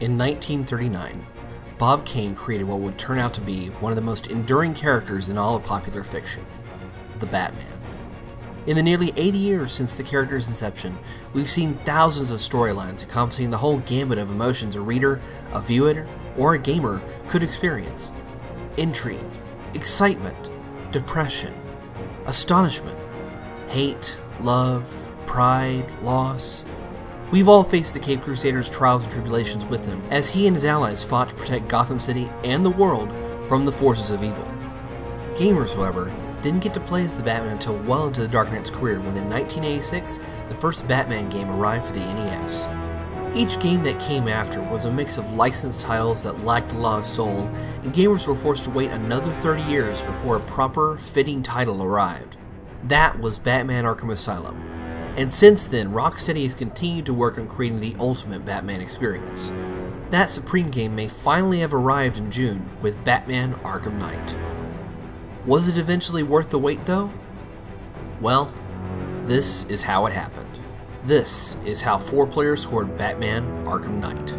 In 1939, Bob Kane created what would turn out to be one of the most enduring characters in all of popular fiction, the Batman. In the nearly 80 years since the character's inception, we've seen thousands of storylines encompassing the whole gamut of emotions a reader, a viewer, or a gamer could experience. Intrigue, excitement, depression, astonishment, hate, love, pride, loss. We've all faced the Caped Crusader's trials and tribulations with him as he and his allies fought to protect Gotham City and the world from the forces of evil. Gamers, however, didn't get to play as the Batman until well into the Dark Knight's career when in 1986, the first Batman game arrived for the NES. Each game that came after was a mix of licensed titles that lacked a lot of soul, and gamers were forced to wait another 30 years before a proper, fitting title arrived. That was Batman Arkham Asylum. And since then, Rocksteady has continued to work on creating the ultimate Batman experience. That supreme game may finally have arrived in June with Batman Arkham Knight. Was it eventually worth the wait though? Well, this is how it happened. This is how 4 players scored Batman Arkham Knight.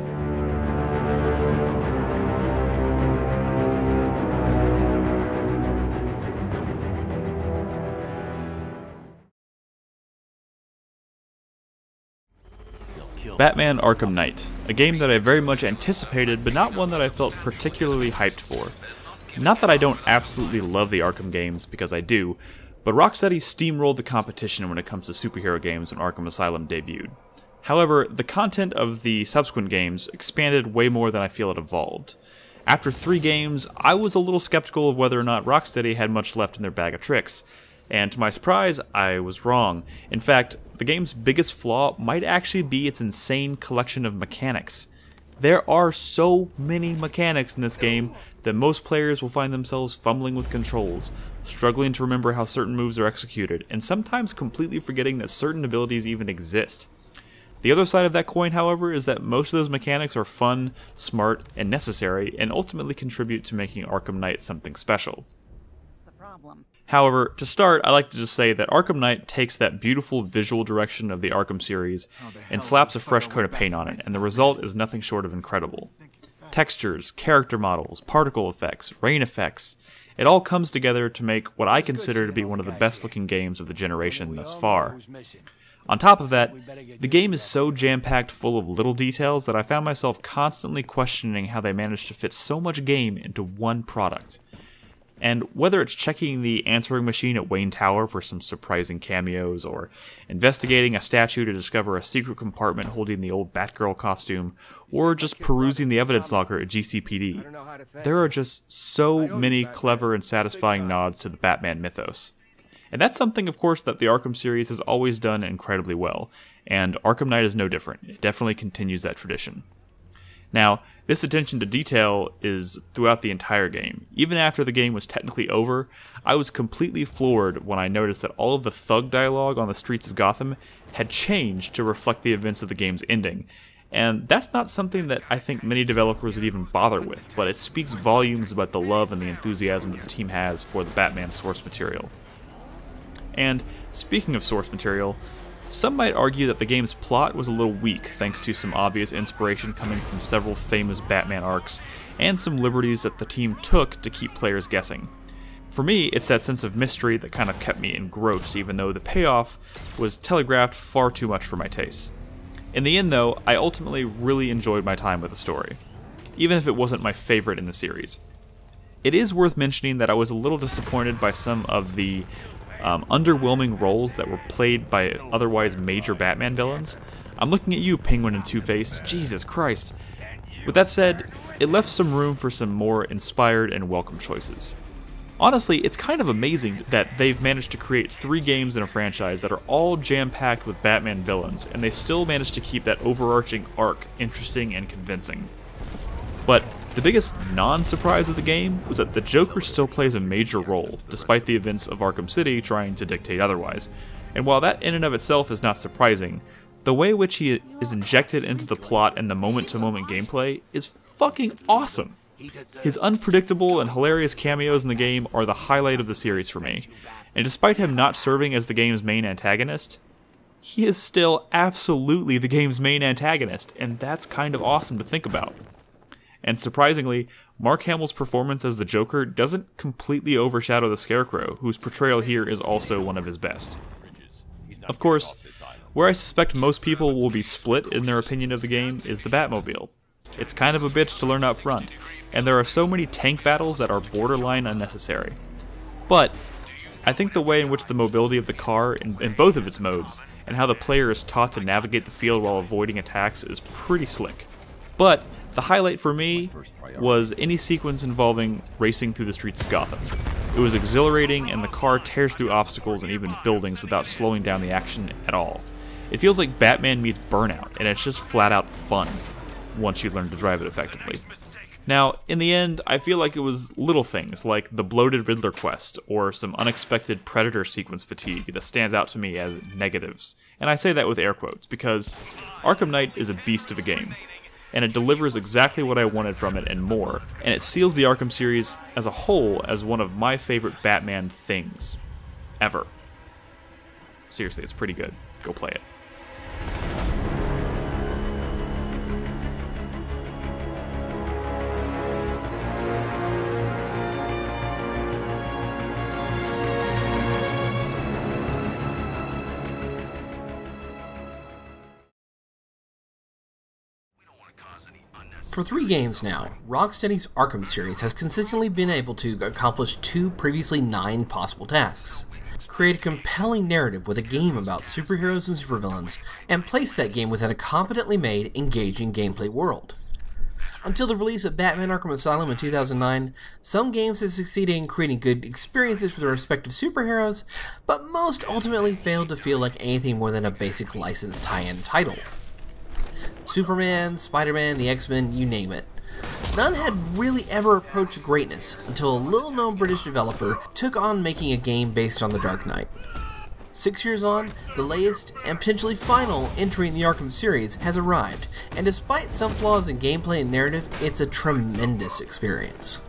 Batman Arkham Knight, a game that I very much anticipated, but not one that I felt particularly hyped for. Not that I don't absolutely love the Arkham games, because I do, but Rocksteady steamrolled the competition when it comes to superhero games when Arkham Asylum debuted. However, the content of the subsequent games expanded way more than I feel it evolved. After 3 games, I was a little skeptical of whether or not Rocksteady had much left in their bag of tricks. And to my surprise, I was wrong. In fact, the game's biggest flaw might actually be its insane collection of mechanics. There are so many mechanics in this game that most players will find themselves fumbling with controls, struggling to remember how certain moves are executed, and sometimes completely forgetting that certain abilities even exist. The other side of that coin, however, is that most of those mechanics are fun, smart, and necessary, and ultimately contribute to making Arkham Knight something special. However, to start, I'd like to just say that Arkham Knight takes that beautiful visual direction of the Arkham series and slaps a fresh coat of paint on it, and the result is nothing short of incredible. Textures, character models, particle effects, rain effects, it all comes together to make what I consider to be one of the best looking games of the generation thus far. On top of that, the game is so jam-packed full of little details that I found myself constantly questioning how they managed to fit so much game into one product. And whether it's checking the answering machine at Wayne Tower for some surprising cameos, or investigating a statue to discover a secret compartment holding the old Batgirl costume, or just perusing the evidence locker at GCPD, there are just so many clever and satisfying nods to the Batman mythos. And that's something, of course, that the Arkham series has always done incredibly well, and Arkham Knight is no different. It definitely continues that tradition. Now, this attention to detail is throughout the entire game. Even after the game was technically over, I was completely floored when I noticed that all of the thug dialogue on the streets of Gotham had changed to reflect the events of the game's ending. And that's not something that I think many developers would even bother with, but it speaks volumes about the love and the enthusiasm that the team has for the Batman source material. And speaking of source material, some might argue that the game's plot was a little weak thanks to some obvious inspiration coming from several famous Batman arcs, and some liberties that the team took to keep players guessing. For me, it's that sense of mystery that kind of kept me engrossed, even though the payoff was telegraphed far too much for my taste. In the end though, I ultimately really enjoyed my time with the story, even if it wasn't my favorite in the series. It is worth mentioning that I was a little disappointed by some of the underwhelming roles that were played by otherwise major Batman villains. I'm looking at you, Penguin and Two-Face. Jesus Christ. With that said, it left some room for some more inspired and welcome choices. Honestly, it's kind of amazing that they've managed to create 3 games in a franchise that are all jam-packed with Batman villains, and they still managed to keep that overarching arc interesting and convincing. But the biggest non-surprise of the game was that the Joker still plays a major role, despite the events of Arkham City trying to dictate otherwise. And while that in and of itself is not surprising, the way in which he is injected into the plot and the moment-to-moment gameplay is fucking awesome. His unpredictable and hilarious cameos in the game are the highlight of the series for me, and despite him not serving as the game's main antagonist, he is still absolutely the game's main antagonist, and that's kind of awesome to think about. And surprisingly, Mark Hamill's performance as the Joker doesn't completely overshadow the Scarecrow, whose portrayal here is also one of his best. Of course, where I suspect most people will be split in their opinion of the game is the Batmobile. It's kind of a bitch to learn up front, and there are so many tank battles that are borderline unnecessary. But I think the way in which the mobility of the car in both of its modes, and how the player is taught to navigate the field while avoiding attacks is pretty slick. But the highlight for me was any sequence involving racing through the streets of Gotham. It was exhilarating, and the car tears through obstacles and even buildings without slowing down the action at all. It feels like Batman meets Burnout, and it's just flat out fun once you learn to drive it effectively. Now, in the end, I feel like it was little things like the bloated Riddler quest or some unexpected Predator sequence fatigue that stand out to me as negatives. And I say that with air quotes because Arkham Knight is a beast of a game, and it delivers exactly what I wanted from it and more, and it seals the Arkham series as a whole as one of my favorite Batman things ever. Seriously, it's pretty good. Go play it. For 3 games now, Rocksteady's Arkham series has consistently been able to accomplish 2 previously 9 possible tasks. Create a compelling narrative with a game about superheroes and supervillains, and place that game within a competently made, engaging gameplay world. Until the release of Batman Arkham Asylum in 2009, some games have succeeded in creating good experiences for their respective superheroes, but most ultimately failed to feel like anything more than a basic licensed tie-in title. Superman, Spider-Man, the X-Men, you name it. None had really ever approached greatness until a little-known British developer took on making a game based on The Dark Knight. 6 years on, the latest, and potentially final, entry in the Arkham series has arrived, and despite some flaws in gameplay and narrative, it's a tremendous experience.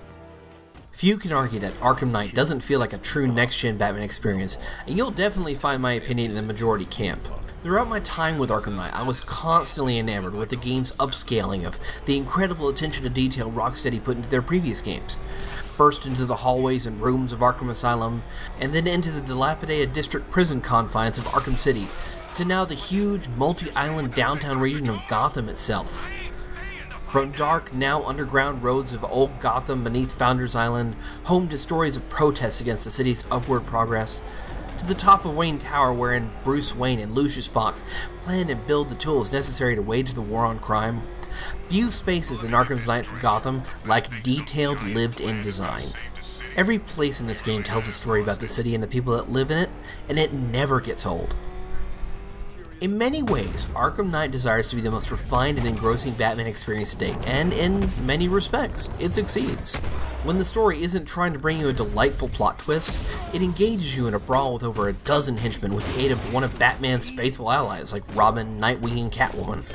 Few can argue that Arkham Knight doesn't feel like a true next-gen Batman experience, and you'll definitely find my opinion in the majority camp. Throughout my time with Arkham Knight, I was constantly enamored with the game's upscaling of the incredible attention to detail Rocksteady put into their previous games. First into the hallways and rooms of Arkham Asylum, and then into the dilapidated district prison confines of Arkham City, to now the huge multi-island downtown region of Gotham itself. From dark, now underground roads of old Gotham beneath Founders Island, home to stories of protests against the city's upward progress, to the top of Wayne Tower wherein Bruce Wayne and Lucius Fox plan and build the tools necessary to wage the war on crime. Few spaces in Arkham Knight's Gotham lack detailed, lived-in design. Every place in this game tells a story about the city and the people that live in it, and it never gets old. In many ways, Arkham Knight desires to be the most refined and engrossing Batman experience to date, and in many respects, it succeeds. When the story isn't trying to bring you a delightful plot twist, it engages you in a brawl with over a dozen henchmen with the aid of one of Batman's faithful allies like Robin, Nightwing, and Catwoman.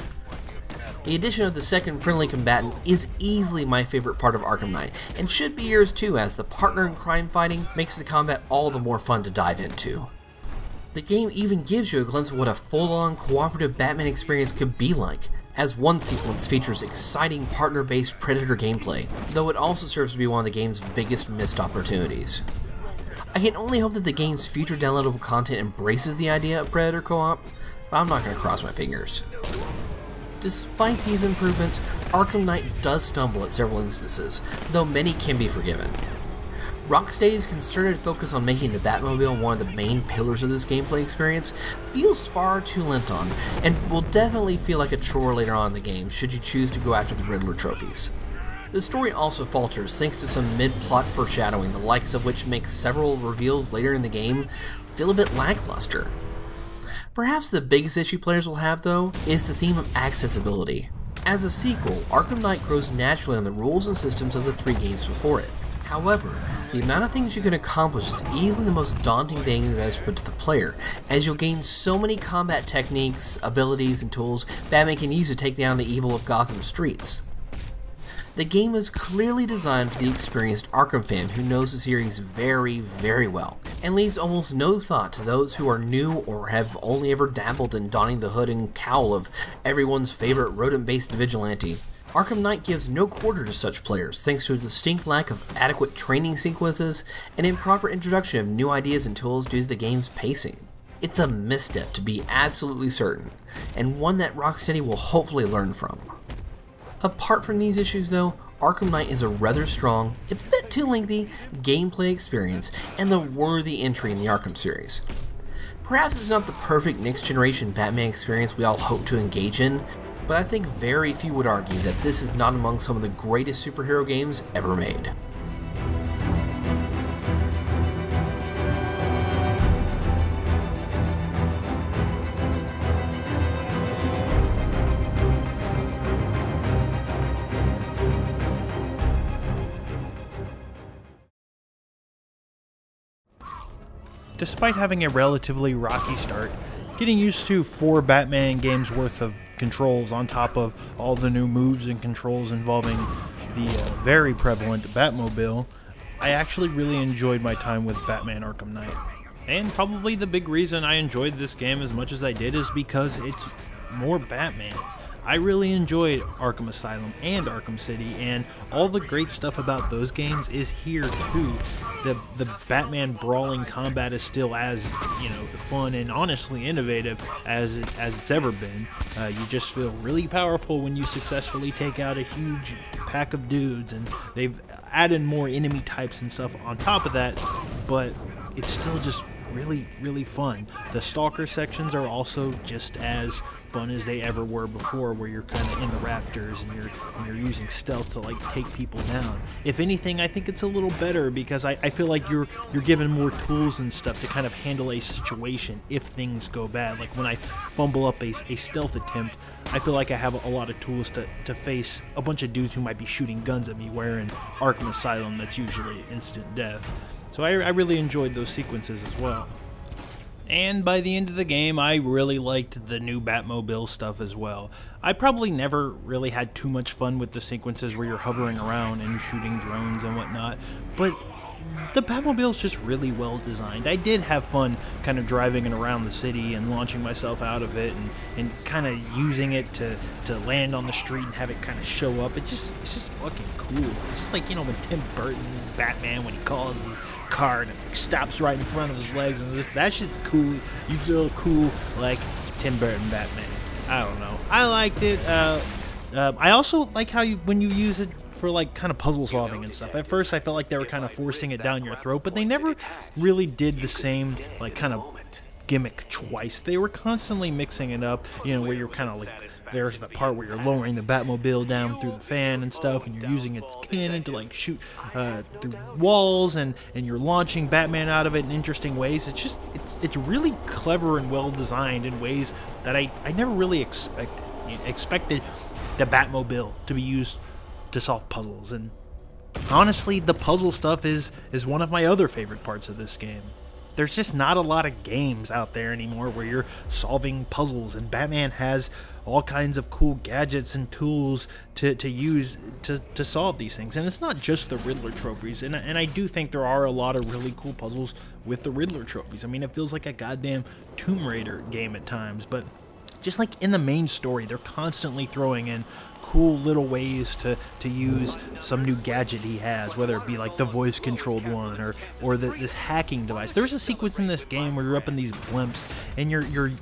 The addition of the second friendly combatant is easily my favorite part of Arkham Knight, and should be yours too, as the partner in crime fighting makes the combat all the more fun to dive into. The game even gives you a glimpse of what a full-on cooperative Batman experience could be like, as one sequence features exciting partner-based Predator gameplay, though it also serves to be one of the game's biggest missed opportunities. I can only hope that the game's future downloadable content embraces the idea of Predator co-op, but I'm not going to cross my fingers. Despite these improvements, Arkham Knight does stumble at several instances, though many can be forgiven. Rocksteady's concerted focus on making the Batmobile one of the main pillars of this gameplay experience feels far too lent on, and will definitely feel like a chore later on in the game should you choose to go after the Riddler trophies. The story also falters thanks to some mid-plot foreshadowing, the likes of which makes several reveals later in the game feel a bit lackluster. Perhaps the biggest issue players will have, though, is the theme of accessibility. As a sequel, Arkham Knight grows naturally on the rules and systems of the 3 games before it. However, the amount of things you can accomplish is easily the most daunting thing that is put to the player, as you'll gain so many combat techniques, abilities, and tools Batman can use to take down the evil of Gotham streets. The game is clearly designed for the experienced Arkham fan who knows the series very, very well, and leaves almost no thought to those who are new or have only ever dabbled in donning the hood and cowl of everyone's favorite rodent-based vigilante. Arkham Knight gives no quarter to such players thanks to a distinct lack of adequate training sequences and improper introduction of new ideas and tools due to the game's pacing. It's a misstep to be absolutely certain, and one that Rocksteady will hopefully learn from. Apart from these issues though, Arkham Knight is a rather strong, if a bit too lengthy, gameplay experience and the worthy entry in the Arkham series. Perhaps it's not the perfect next generation Batman experience we all hope to engage in, but I think very few would argue that this is not among some of the greatest superhero games ever made. Despite having a relatively rocky start, getting used to 4 Batman games worth of controls on top of all the new moves and controls involving the very prevalent Batmobile, I actually really enjoyed my time with Batman Arkham Knight. And probably the big reason I enjoyed this game as much as I did is because it's more Batman. I really enjoyed Arkham Asylum and Arkham City, and all the great stuff about those games is here too. The Batman brawling combat is still as, fun and honestly innovative as it's ever been. You just feel really powerful when you successfully take out a huge pack of dudes, and they've added more enemy types and stuff on top of that, but it's still just really, really fun. The Stalker sections are also just as fun as they ever were before, where you're kind of in the rafters and you're using stealth to like take people down. If anything, I think it's a little better because I feel like you're given more tools and stuff to kind of handle a situation if things go bad. Like when I fumble up a stealth attempt, I feel like I have a lot of tools to face a bunch of dudes who might be shooting guns at me, where in Arkham Asylum that's usually instant death. So I really enjoyed those sequences as well. And by the end of the game, I really liked the new Batmobile stuff as well. I probably never really had too much fun with the sequences where you're hovering around and shooting drones and whatnot, but the Batmobile's just really well designed. I did have fun kind of driving it around the city and launching myself out of it and kind of using it to land on the street and have it kind of show up. It's just fucking cool. It's just like, when Tim Burton, Batman, when he calls his car and it stops right in front of his legs, and that shit's cool. You feel cool like Tim Burton Batman. I don't know. I liked it. I also like how when you use it for like kind of puzzle solving and stuff. At first I felt like they were kind of forcing it down your throat, but they never really did the same like kind of gimmick twice. They were constantly mixing it up, where you're kind of like, there's the part where you're lowering the Batmobile down through the fan and stuff, and you're using its cannon to like shoot through walls, and you're launching Batman out of it in interesting ways. It's really clever and well designed in ways that I never really expected the Batmobile to be used to solve puzzles. And honestly, the puzzle stuff is one of my other favorite parts of this game. There's just not a lot of games out there anymore where you're solving puzzles, and Batman has all kinds of cool gadgets and tools to use to solve these things. And it's not just the Riddler trophies, and I do think there are a lot of really cool puzzles with the Riddler trophies. I mean, it feels like a goddamn Tomb Raider game at times, but just like in the main story, they're constantly throwing in cool little ways to use some new gadget he has, whether it be like the voice controlled one or this hacking device. There's a sequence in this game where you're up in these blimps and you're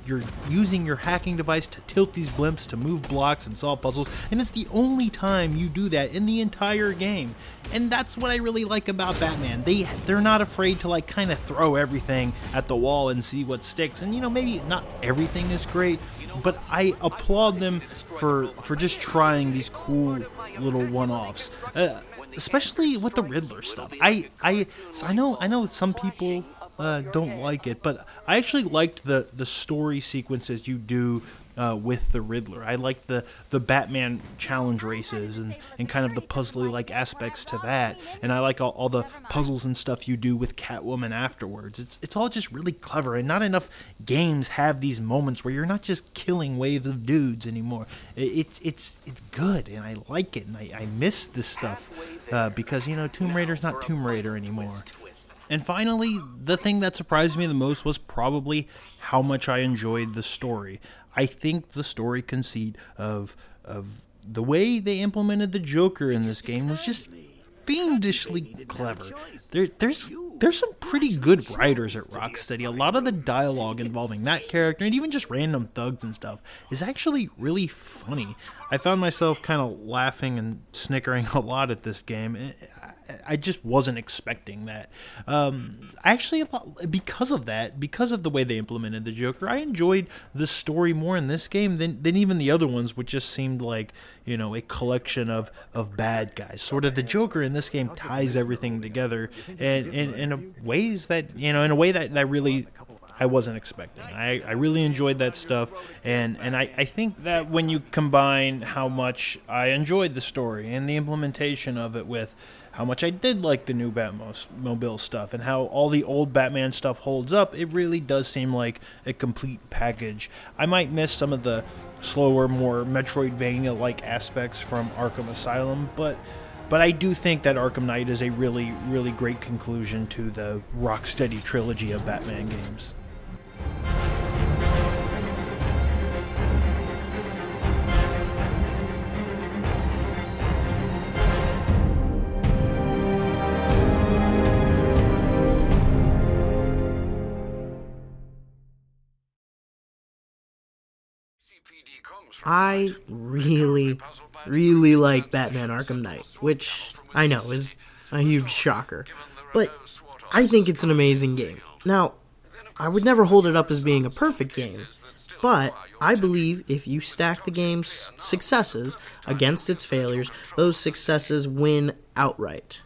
using your hacking device to tilt these blimps to move blocks and solve puzzles, and it's the only time you do that in the entire game. And that's what I really like about Batman. They're not afraid to like kind of throw everything at the wall and see what sticks. And maybe not everything is great, but I applaud them for just trying these cool little one-offs, especially with the Riddler stuff. I know some people don't like it, but I actually liked the story sequences you do with the Riddler. I like the Batman challenge races and kind of the puzzly like aspects to that, and I like all the puzzles and stuff you do with Catwoman afterwards. It's all just really clever, and not enough games have these moments where you're not just killing waves of dudes anymore. It's good, and I like it, and I miss this stuff because Tomb Raider's not Tomb Raider anymore. And finally, the thing that surprised me the most was probably how much I enjoyed the story. I think the story conceit of the way they implemented the Joker in this game was just fiendishly clever. There's some pretty good writers at Rocksteady. A lot of the dialogue involving that character and even just random thugs and stuff is actually really funny. I found myself kind of laughing and snickering a lot at this game. I just wasn't expecting that. Actually, because of the way they implemented the Joker, I enjoyed the story more in this game than even the other ones, which just seemed like, a collection of bad guys. Sort of the Joker in this game ties everything together and in a ways that, in a way that really I wasn't expecting. I really enjoyed that stuff, and I think that when you combine how much I enjoyed the story and the implementation of it with how much I did like the new Batmobile stuff and how all the old Batman stuff holds up, it really does seem like a complete package. I might miss some of the slower, more Metroidvania-like aspects from Arkham Asylum, but I do think that Arkham Knight is a really, really great conclusion to the Rocksteady trilogy of Batman games. I really, really like Batman Arkham Knight, which I know is a huge shocker, but I think it's an amazing game. Now, I would never hold it up as being a perfect game, but I believe if you stack the game's successes against its failures, those successes win outright.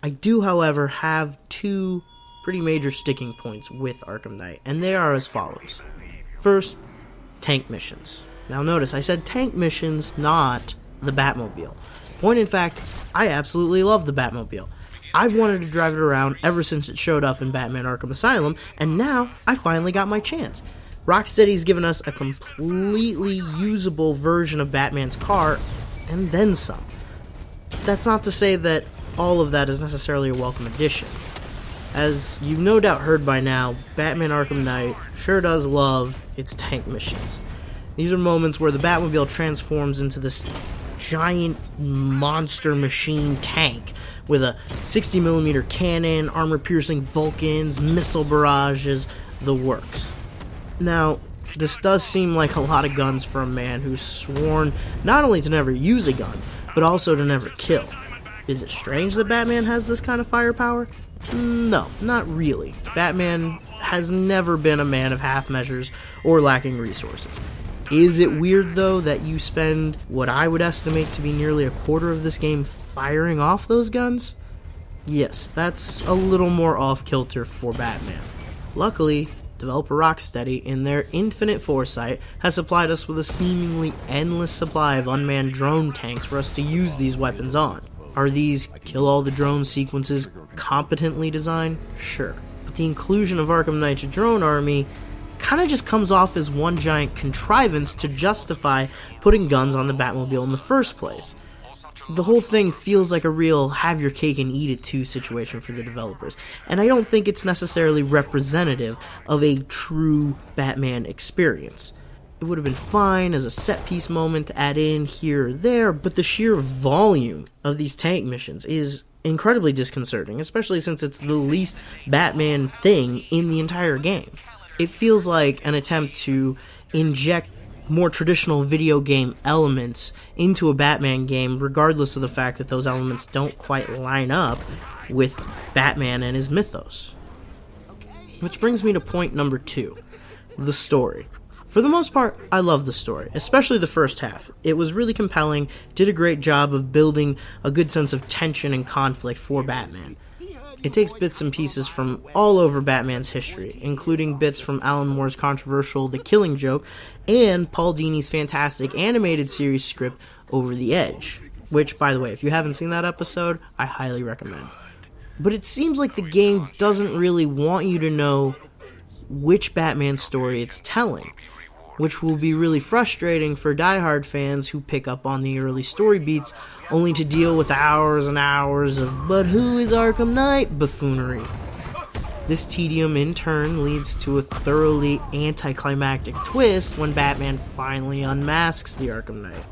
I do, however, have two pretty major sticking points with Arkham Knight, and they are as follows. First, tank missions. Now notice, I said tank missions, not the Batmobile. Point in fact, I absolutely love the Batmobile. I've wanted to drive it around ever since it showed up in Batman Arkham Asylum, and now I finally got my chance. Rocksteady's given us a completely usable version of Batman's car, and then some. That's not to say that all of that is necessarily a welcome addition. As you've no doubt heard by now, Batman Arkham Knight sure does love its tank missions. These are moments where the Batmobile transforms into this giant monster machine tank with a 60mm cannon, armor-piercing Vulcans, missile barrages, the works. Now, this does seem like a lot of guns for a man who's sworn not only to never use a gun, but also to never kill. Is it strange that Batman has this kind of firepower? No, not really. Batman has never been a man of half measures or lacking resources. Is it weird, though, that you spend what I would estimate to be nearly a quarter of this game firing off those guns? Yes, that's a little more off-kilter for Batman. Luckily, developer Rocksteady, in their infinite foresight, has supplied us with a seemingly endless supply of unmanned drone tanks for us to use these weapons on. Are these kill-all-the-drone sequences competently designed? Sure. But the inclusion of Arkham Knight's drone army kind of just comes off as one giant contrivance to justify putting guns on the Batmobile in the first place. The whole thing feels like a real have-your-cake-and-eat-it-too situation for the developers, and I don't think it's necessarily representative of a true Batman experience. It would have been fine as a set-piece moment to add in here or there, but the sheer volume of these tank missions is incredibly disconcerting, especially since it's the least Batman thing in the entire game. It feels like an attempt to inject more traditional video game elements into a Batman game, regardless of the fact that those elements don't quite line up with Batman and his mythos. Which brings me to point number 2, the story. For the most part, I love the story, especially the first half. It was really compelling, did a great job of building a good sense of tension and conflict for Batman. It takes bits and pieces from all over Batman's history, including bits from Alan Moore's controversial The Killing Joke and Paul Dini's fantastic animated series script Over the Edge, which, by the way, if you haven't seen that episode, I highly recommend. But it seems like the game doesn't really want you to know which Batman story it's telling, which will be really frustrating for diehard fans who pick up on the early story beats only to deal with hours and hours of "but who is Arkham Knight" buffoonery. This tedium in turn leads to a thoroughly anticlimactic twist when Batman finally unmasks the Arkham Knight.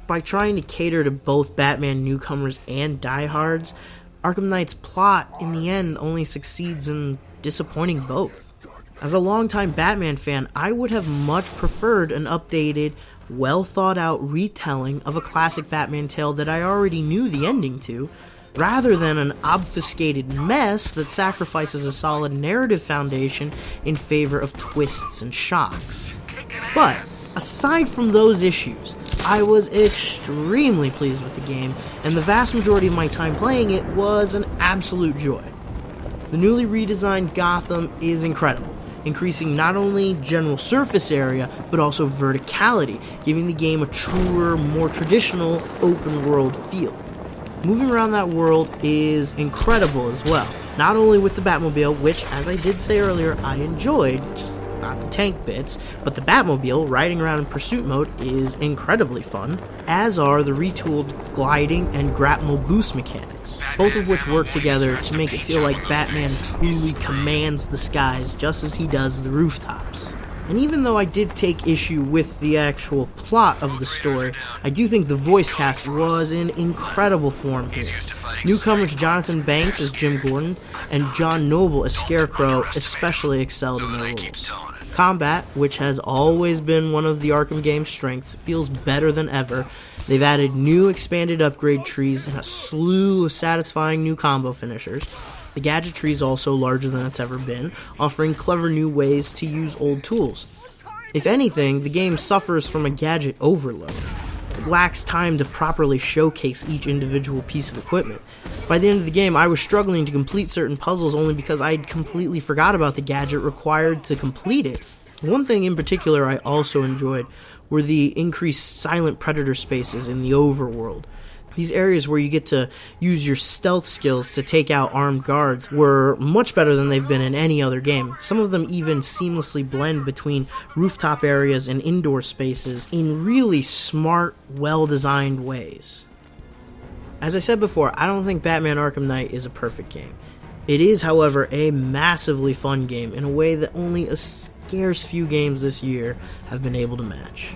By trying to cater to both Batman newcomers and diehards, Arkham Knight's plot in the end only succeeds in disappointing both. As a longtime Batman fan, I would have much preferred an updated, well thought out retelling of a classic Batman tale that I already knew the ending to, rather than an obfuscated mess that sacrifices a solid narrative foundation in favor of twists and shocks. But, aside from those issues, I was extremely pleased with the game, and the vast majority of my time playing it was an absolute joy. The newly redesigned Gotham is incredible, increasing not only general surface area, but also verticality, giving the game a truer, more traditional open-world feel. Moving around that world is incredible as well, not only with the Batmobile, which, as I did say earlier, I enjoyed, just not the tank bits, but the Batmobile riding around in pursuit mode is incredibly fun, as are the retooled gliding and grapple boost mechanics, both of which work together to make it feel like Batman truly commands the skies just as he does the rooftops. And even though I did take issue with the actual plot of the story, I do think the voice cast was in incredible form here. Newcomers Jonathan Banks as Jim Gordon and John Noble as Scarecrow especially excelled in their roles. Combat, which has always been one of the Arkham game's strengths, feels better than ever. They've added new expanded upgrade trees and a slew of satisfying new combo finishers. The gadget tree is also larger than it's ever been, offering clever new ways to use old tools. If anything, the game suffers from a gadget overload. It lacks time to properly showcase each individual piece of equipment. By the end of the game, I was struggling to complete certain puzzles only because I had completely forgot about the gadget required to complete it. One thing in particular I also enjoyed were the increased silent predator spaces in the overworld. These areas where you get to use your stealth skills to take out armed guards were much better than they've been in any other game. Some of them even seamlessly blend between rooftop areas and indoor spaces in really smart, well-designed ways. As I said before, I don't think Batman Arkham Knight is a perfect game. It is, however, a massively fun game in a way that only a scarce few games this year have been able to match.